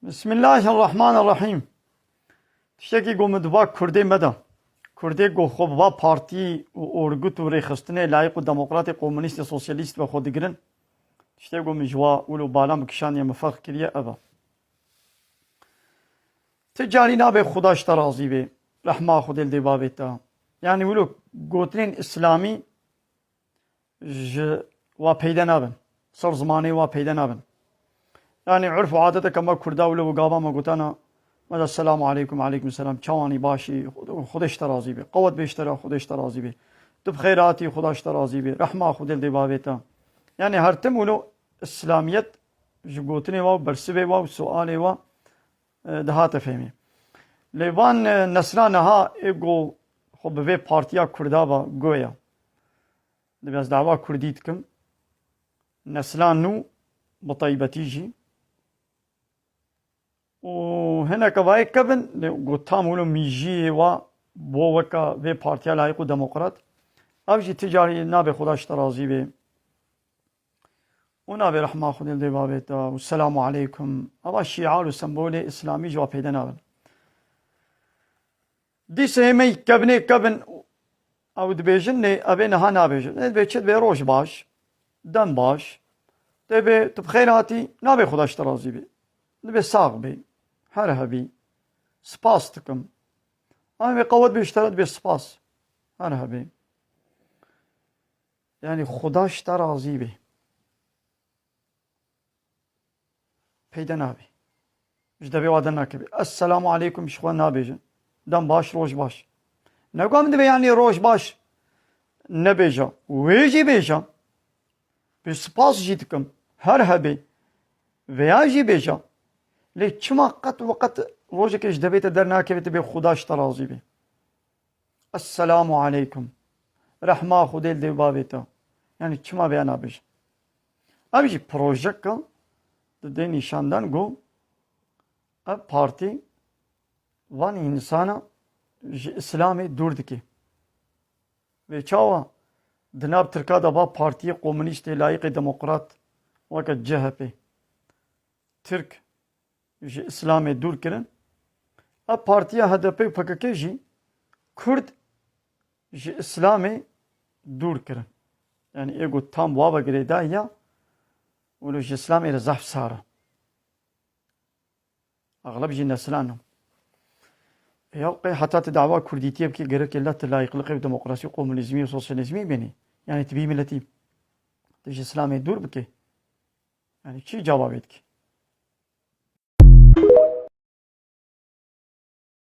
Bismillahirrahmanirrahim. Tiştekî got min diba Kurdê me de. Kurdê got xwe bi va partî û orgut û rêxistinê layık û demokratê komünîst sosyalîst ve xwe digirin. Tiştekî got min ji wa ûl û balan bi kişaniye min fehm kiriye ev e. Ti carî nabe xuda ji te razî bê. Rehma Xwedê li dê bavê te. Yani wilo gotinên İslamî ji wa peyda nabin. Ser zimanê wa peyda nabin. Yani urf û adeteke me Kurda wilo û gava me gotana mesela selamu aleyküm aleyküm selam çawanî başî Xwedê ji te razî bê. Qewet bê ji te re Xwedê ji te razî bê. Tu bi xêr hatî Xweda ji te razî bê. Rehma Xwedê li dê bavê te. Yani her tim wilo İslamiyet ji gotinê wa û bersivê wa û sualê wa dihate fêmî. Lê van nesla niha êgo xwe bi vê partiya Kurda ve goya. Divê ez dava Kurdî dikim. Nesla nû bi taybetî jî û hineke vayê kevin got tam wilo mîjiyê wa bo weka vê partiya layık û demokrat ev jî ti carî nabe Xweda ji te razî bê û nabe rehma Xwedê li dê bavê te û selamu aleyküm eva şiar û sembolê İslamî ji wa peyda nabin. Dîsa hêmeyî kevinê kevin ew dibêjin lê ev ê niha nabêjin. Divê çi divê roj baş, dem baş, divê tu bi xêr hatî nabe Xweda ji te razî bê. Divê sağ bê, her hebî, spas dikim. Ama ve qewet bê ji te re divê spas, her hebî. Yani Xweda ji te razî bê. Peyda nabê. Ji devê wa dernakeve. Esselamu aleyküm ji xwe nabêjin. Dem baş, roj baş. Nega min divê yani roj baş nebêje. Wê jî bêje. Bê spas jî dikim. Her hebî. Veya jî bêje. Lê çima qet weqet rojekê ji devê te dernakeve tu bê Xweda ji te razî bê. Esselamu aleyküm. Rehma Xwedê li dê bavê te. Yani çima veya nabêje. Ev jî projeke di dê nîşandan got ev partî van insana ji İslamê dûr dike. Vê çawa di nav Tirkiye de va partiyê komünîstê layıkê demokrat weke CHP Tirk ji İslamê dûr kirin. Ev partiya HDP û PKK jî Kurd ji İslamê dûr kirin. Yani êgo tam wa vegirê dahiya wilo ji İslamê re zehf sar e. Egleb jî neslan e. Ya hatta ti dava Kurdîtiyê bikî gerekê let layıklıqê û demokrasî komünîzmî û sosyalîzmî benî. Yani ti bî milletî ti ji İslamê dûr bike. Yani çi cevabê dike?